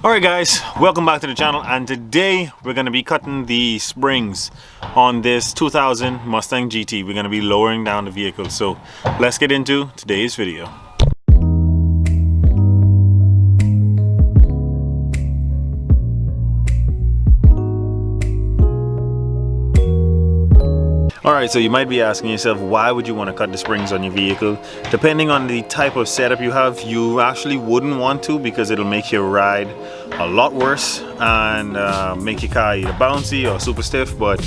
Alright guys, welcome back to the channel, and today we're going to be cutting the springs on this 2000 Mustang GT. We're going to be lowering down the vehicle, so let's get into today's video. Alright, so you might be asking yourself, why would you want to cut the springs on your vehicle? Depending on the type of setup you have, you actually wouldn't want to, because it'll make your ride a lot worse and make your car either bouncy or super stiff. But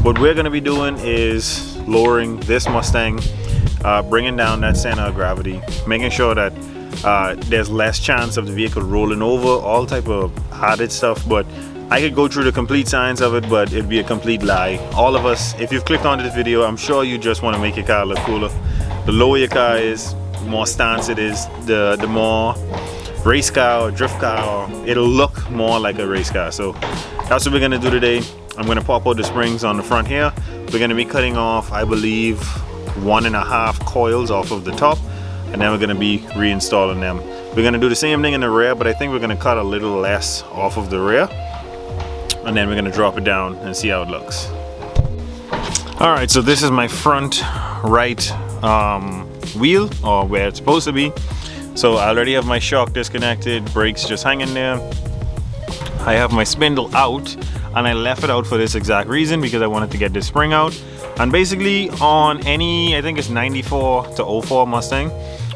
what we're going to be doing is lowering this Mustang, bringing down that center of gravity, making sure that there's less chance of the vehicle rolling over, all type of added stuff. But I could go through the complete science of it, but it'd be a complete lie. All of us, if you've clicked onto this video, I'm sure you just want to make your car look cooler. The lower your car is, the more stance it is, the more race car or drift car, or it'll look more like a race car. So that's what we're going to do today. I'm going to pop out the springs on the front here. We're going to be cutting off, I believe, 1.5 coils off of the top, and then we're going to be reinstalling them. We're going to do the same thing in the rear, but I think we're going to cut a little less off of the rear, and then we're going to drop it down and see how it looks. Alright, so this is my front right wheel, or where it's supposed to be. So I already have my shock disconnected, brakes just hanging there. I have my spindle out, and I left it out for this exact reason, because I wanted to get this spring out. And basically on any, I think it's 94 to 04 Mustang,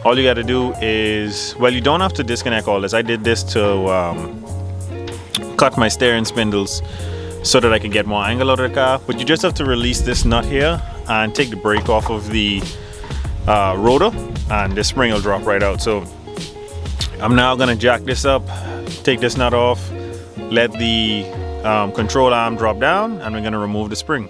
all you got to do is, well, you don't have to disconnect all this. I did this to cut my steering spindles so that I can get more angle out of the car, but you just have to release this nut here and take the brake off of the rotor, and the spring will drop right out. So I'm now gonna jack this up, take this nut off, let the control arm drop down, and we're gonna remove the spring.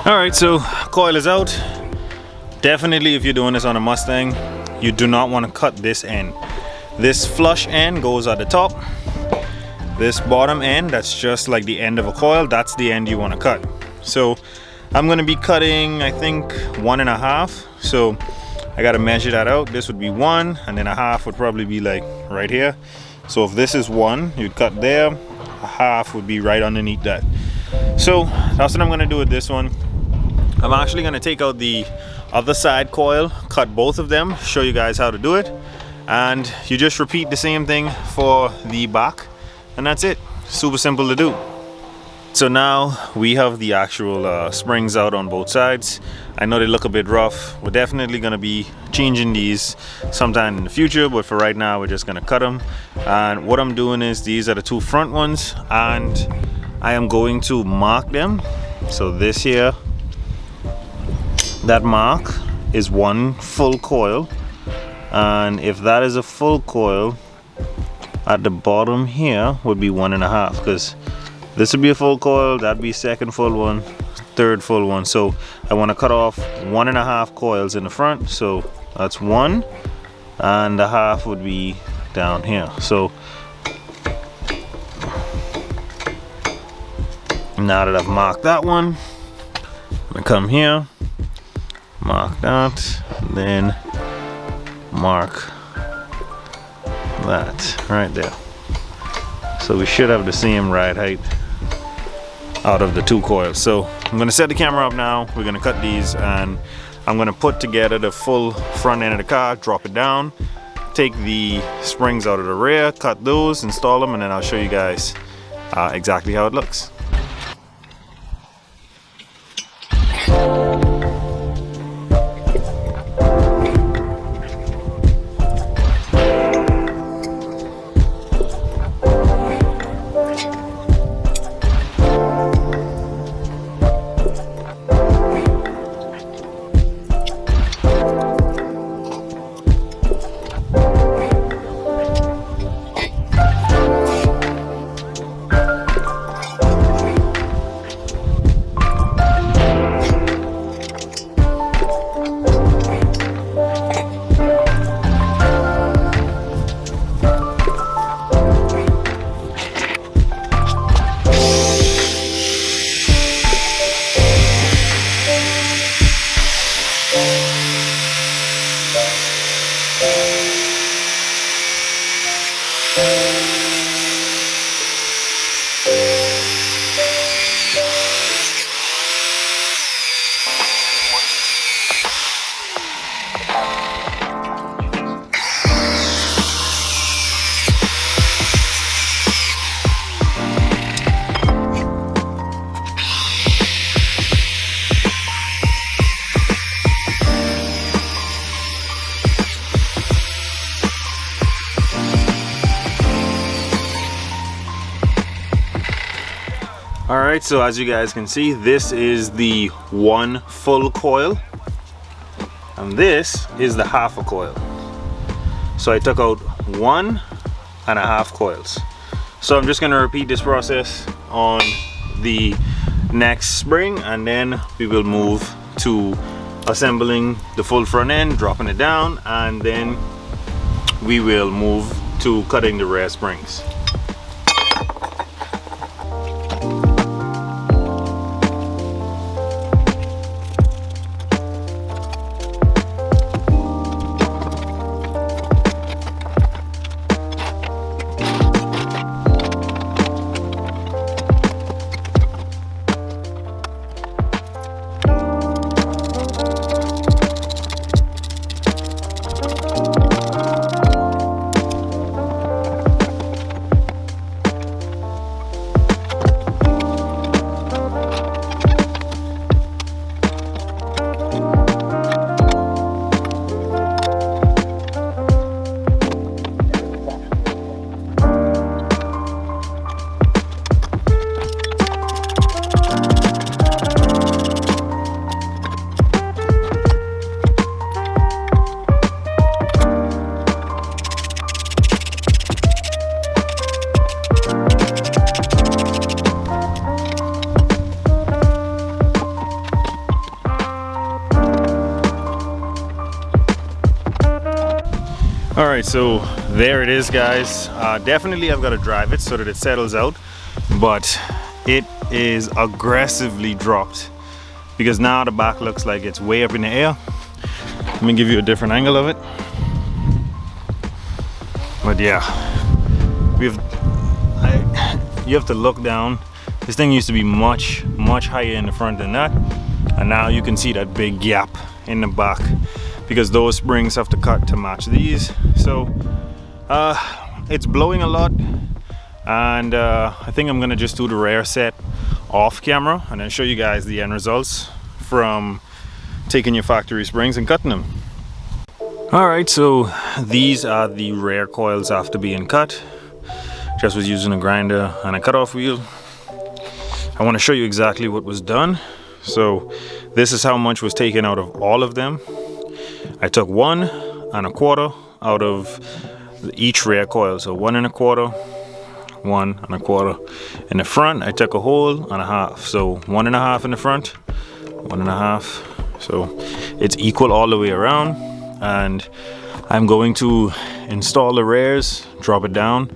Alright, so coil is out. Definitely, if you're doing this on a Mustang, you do not want to cut this end. This flush end goes at the top. This bottom end, that's just like the end of a coil, that's the end you want to cut. So I'm going to be cutting, I think, 1.5. So I got to measure that out. This would be 1, and then a half would probably be like right here. So if this is 1, you'd cut there. A half would be right underneath that. So that's what I'm going to do with this one. I'm actually going to take out the other side coil, cut both of them, show you guys how to do it, and you just repeat the same thing for the back, and that's it. Super simple to do. So now we have the actual springs out on both sides. I know they look a bit rough. We're definitely going to be changing these sometime in the future, but for right now we're just going to cut them. And what I'm doing is, these are the two front ones, and I am going to mark them. So this here, that mark is one full coil, and if that is a full coil, at the bottom here would be 1.5, because this would be a full coil, that'd be second full one, third full one. So I want to cut off 1.5 coils in the front, so that's 1, and the half would be down here. So now that I've marked that one, I'm gonna come here, mark that, then mark that right there. So we should have the same ride height out of the 2 coils. So I'm gonna set the camera up now. We're gonna cut these, and I'm gonna put together the full front end of the car, drop it down, take the springs out of the rear, cut those, install them, and then I'll show you guys exactly how it looks. Alright, so as you guys can see, this is the 1 full coil, and this is the half a coil. So I took out 1.5 coils. So I'm just going to repeat this process on the next spring, and then we will move to assembling the full front end, dropping it down, and then we will move to cutting the rear springs. Alright, so there it is, guys. Definitely I've got to drive it so that it settles out, but it is aggressively dropped because now the back looks like it's way up in the air. Let me give you a different angle of it. But yeah, you have to look down. This thing used to be much higher in the front than that, and now you can see that big gap in the back because those springs have to cut to match these. So it's blowing a lot, and I think I'm gonna just do the rear set off camera and then show you guys the end results from taking your factory springs and cutting them. Alright, so these are the rear coils after being cut. Just was using a grinder and a cutoff wheel. I want to show you exactly what was done. So this is how much was taken out of all of them. I took one 1.25 out of each rear coil. So 1.25, 1.25. In the front, I took a hole and a half. So 1.5 in the front, 1.5. So it's equal all the way around. And I'm going to install the rears, drop it down,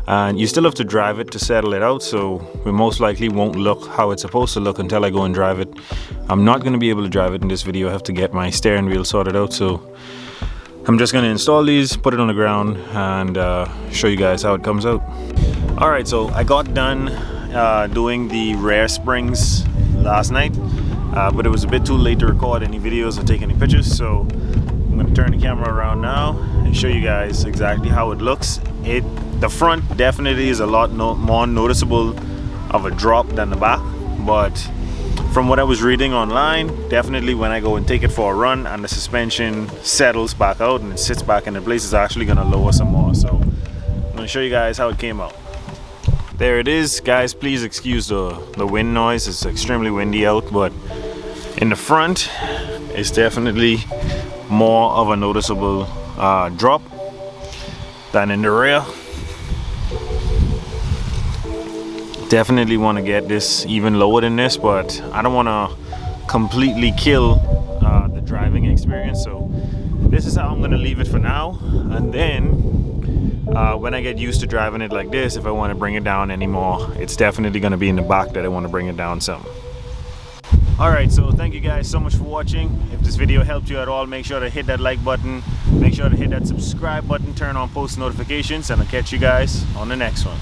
and you still have to drive it to settle it out, so we most likely won't look how it's supposed to look until I go and drive it. I'm not going to be able to drive it in this video. I have to get my steering wheel sorted out, so I'm just going to install these, put it on the ground, and show you guys how it comes out. Alright, so I got done doing the rear springs last night, but it was a bit too late to record any videos or take any pictures, so I'm going to turn the camera around now and show you guys exactly how it looks. The front definitely is a lot more noticeable of a drop than the back, but from what I was reading online, definitely when I go and take it for a run and the suspension settles back out and it sits back in the place, it's actually going to lower some more. So I'm going to show you guys how it came out. There it is, guys. Please excuse the wind noise. It's extremely windy out, but in the front it's definitely more of a noticeable drop than in the rear. Definitely want to get this even lower than this, but I don't want to completely kill the driving experience, so this is how I'm going to leave it for now. And then when I get used to driving it like this, if I want to bring it down anymore, it's definitely going to be in the back that I want to bring it down some. Alright, so thank you guys so much for watching. If this video helped you at all, make sure to hit that like button, make sure to hit that subscribe button, turn on post notifications, and I'll catch you guys on the next one.